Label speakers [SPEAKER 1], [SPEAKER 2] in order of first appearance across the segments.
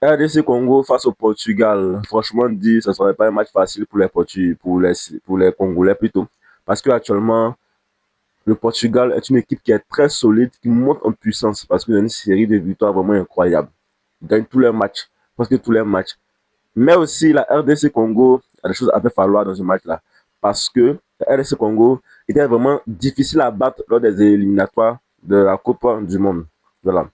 [SPEAKER 1] RDC Congo face au Portugal. Franchement dit, ce ne serait pas un match facile pour les Congolais plutôt. Parce que actuellement, le Portugal est une équipe qui est très solide, qui monte en puissance parce qu'il y a une série de victoires vraiment incroyables. Ils gagnent tous leurs matchs, presque tous leurs matchs. Mais aussi, la RDC Congo a des choses à faire falloir dans ce match-là. Parce que la RDC Congo était vraiment difficile à battre lors des éliminatoires de la Coupe du Monde. Voilà.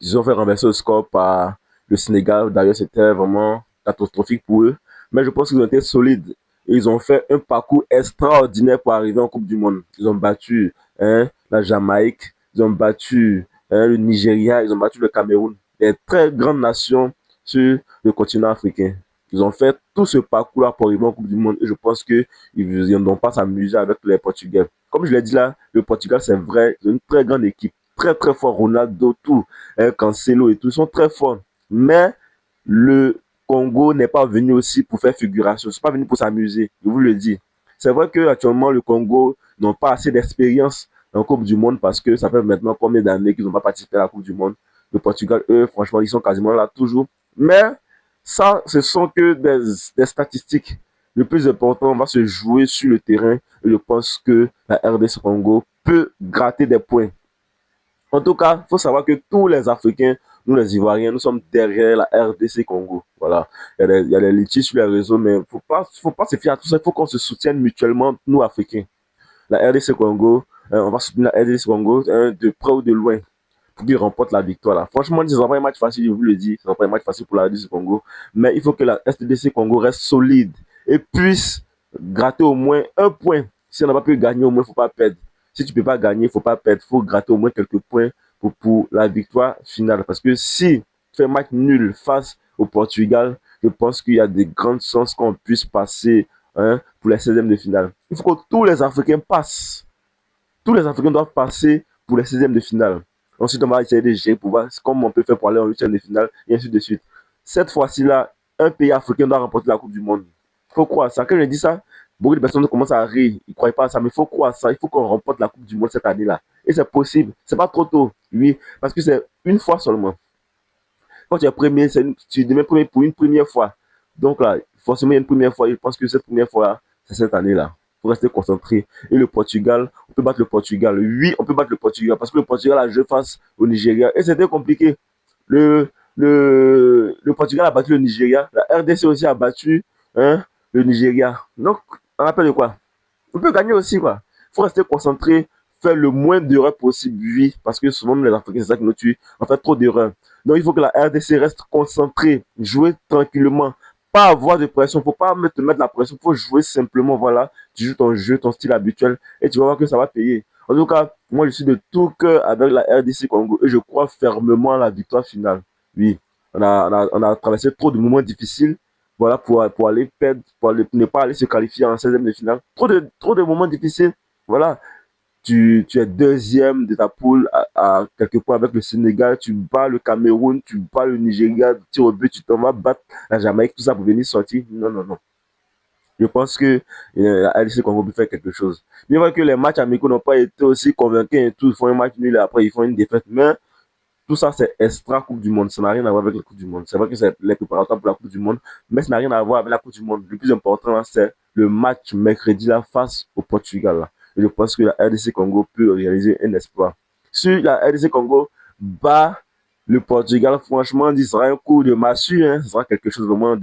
[SPEAKER 1] Ils ont fait renverser le score par le Sénégal. D'ailleurs, c'était vraiment catastrophique pour eux. Mais je pense qu'ils ont été solides. Et ils ont fait un parcours extraordinaire pour arriver en Coupe du Monde. Ils ont battu la Jamaïque, ils ont battu le Nigeria, ils ont battu le Cameroun. Des très grandes nations sur le continent africain. Ils ont fait tout ce parcours-là pour arriver en Coupe du Monde. Et je pense qu'ils ne vont pas s'amuser avec les Portugais. Comme je l'ai dit là, le Portugal, c'est vrai, c'est une très grande équipe. Très, très fort. Ronaldo, tout. Cancelo et tout, ils sont très forts. Mais le Congo n'est pas venu aussi pour faire figuration. C'est pas venu pour s'amuser, je vous le dis. C'est vrai qu'actuellement, le Congo n'ont pas assez d'expérience en Coupe du Monde parce que ça fait maintenant combien d'années qu'ils n'ont pas participé à la Coupe du Monde. Le Portugal, eux, franchement, ils sont quasiment là toujours. Mais ça, ce sont que des statistiques. Le plus important va se jouer sur le terrain. Et je pense que la RDC Congo peut gratter des points. En tout cas, il faut savoir que tous les Africains, nous les Ivoiriens, nous sommes derrière la RDC Congo. Voilà. Il y a des litiges sur les réseaux, mais il ne faut pas se fier à tout ça. Il faut qu'on se soutienne mutuellement, nous Africains. La RDC Congo, on va soutenir la RDC Congo de près ou de loin pour qu'il remporte la victoire. Là. Franchement, ce ne sera pas un match facile, je vous le dis. Ce ne sera pas un match facile pour la RDC Congo. Mais il faut que la RDC Congo reste solide et puisse gratter au moins un point. Si on n'a pas pu gagner, au moins, il ne faut pas perdre. Si tu ne peux pas gagner, il ne faut pas perdre. Il faut gratter au moins quelques points pour la victoire finale. Parce que si tu fais un match nul face au Portugal, je pense qu'il y a de grandes chances qu'on puisse passer pour les 16e de finale. Il faut que tous les Africains passent. Tous les Africains doivent passer pour les 16e de finale. Ensuite, on va essayer de gérer pour voir comment on peut faire pour aller en 8e de finale, et ainsi de suite. Cette fois-ci-là, un pays africain doit remporter la Coupe du Monde. Il faut croire ça. Quand je dis ça, beaucoup de personnes commencent à rire. Ils ne croient pas à ça, mais il faut croire ça. Il faut qu'on remporte la Coupe du Monde cette année-là. Et c'est possible. C'est pas trop tôt, oui, parce que c'est une fois seulement. Quand tu es premier, tu deviens premier pour une première fois. Donc là, forcément, il y a une première fois. Je pense que cette première fois, c'est cette année-là. Il faut rester concentré. Et le Portugal, on peut battre le Portugal. Oui, on peut battre le Portugal parce que le Portugal a joué face au Nigeria. Et c'était compliqué. Le Portugal a battu le Nigeria. La RDC aussi a battu le Nigeria. Donc, on rappelle de quoi? On peut gagner aussi, quoi. Il faut rester concentré, faire le moins d'erreurs possible, oui, parce que souvent, les Africains, c'est ça qui nous tue. On fait trop d'erreurs. Donc, il faut que la RDC reste concentrée, jouer tranquillement, pas avoir de pression. Il ne faut pas te mettre la pression, il faut jouer simplement, voilà. Tu joues ton jeu, ton style habituel, et tu vas voir que ça va payer. En tout cas, moi, je suis de tout cœur avec la RDC Congo, et je crois fermement à la victoire finale. Oui, on a traversé trop de moments difficiles, voilà, pour aller perdre, ne pas aller se qualifier en 16e de finale. Trop de moments difficiles. Voilà, tu es deuxième de ta poule à quelques points avec le Sénégal, tu bats le Cameroun, tu bats le Nigeria, tu tires au but, tu t'en vas battre la Jamaïque, tout ça pour venir sortir. Non, non, non. Je pense que la RDC Congo peut faire quelque chose. Bien vrai que les matchs amicaux n'ont pas été aussi convaincants et tout, ils font un match nul et après ils font une défaite, mais tout ça, c'est extra Coupe du Monde. Ça n'a rien à voir avec la Coupe du Monde. C'est vrai que c'est les préparatoires pour la Coupe du Monde, mais ça n'a rien à voir avec la Coupe du Monde. Le plus important, c'est le match mercredi là, face au Portugal. Là. Et je pense que la RDC Congo peut réaliser un espoir. Si la RDC Congo bat le Portugal, franchement, ce sera un coup de massue. Hein. Ce sera quelque chose vraiment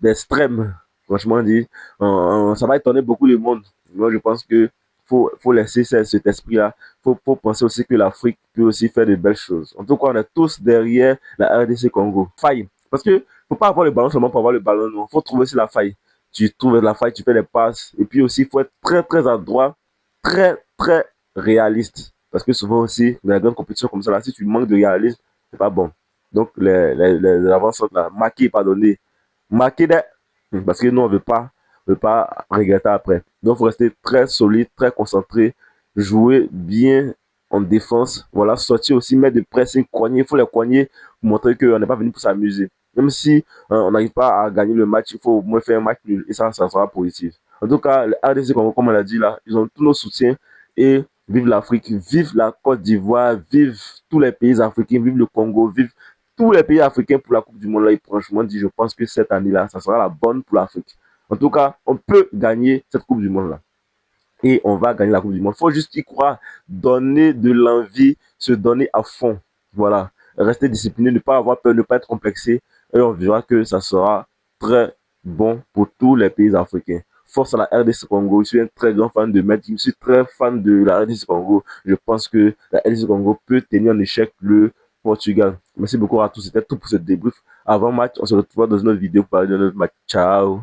[SPEAKER 1] d'extrême. Franchement, dit, ça va étonner beaucoup de monde. Moi, je pense que faut laisser cet esprit-là. Faut penser aussi que l'Afrique peut aussi faire de belles choses. En tout cas, on est tous derrière la RDC Congo. Faille. Parce que faut pas avoir le ballon seulement pour avoir le ballon. Non. Faut trouver aussi la faille. Tu trouves la faille, tu fais des passes. Et puis aussi, il faut être très, très adroit, très, très réaliste. Parce que souvent aussi, dans les grandes compétitions comme ça, là, si tu manques de réalisme, c'est pas bon. Donc, les avances là, marquer, pardonner. Marquer des. Parce que nous, on veut pas regretter après. Donc, il faut rester très solide, très concentré, jouer bien en défense. Voilà, sortir aussi, mettre de pressing, coigner. Il faut les coigner pour montrer qu'on n'est pas venu pour s'amuser. Même si on n'arrive pas à gagner le match, il faut au moins faire un match nul. Et ça sera positif. En tout cas, le RDC, comme on l'a dit là, ils ont tous nos soutiens. Et vive l'Afrique, vive la Côte d'Ivoire, vive tous les pays africains, vive le Congo, vive tous les pays africains pour la Coupe du Monde. Là, et franchement dit, je pense que cette année-là, ça sera la bonne pour l'Afrique. En tout cas, on peut gagner cette Coupe du Monde-là. Et on va gagner la Coupe du Monde. Il faut juste y croire, donner de l'envie, se donner à fond. Voilà. Rester discipliné, ne pas avoir peur, ne pas être complexé. Et on verra que ça sera très bon pour tous les pays africains. Force à la RDC Congo. Je suis un très grand fan de Maître. Je suis très fan de la RDC Congo. Je pense que la RDC Congo peut tenir en échec le Portugal. Merci beaucoup à tous. C'était tout pour ce débrief. Avant match, on se retrouve dans une autre vidéo pour parler de notre match. Ciao.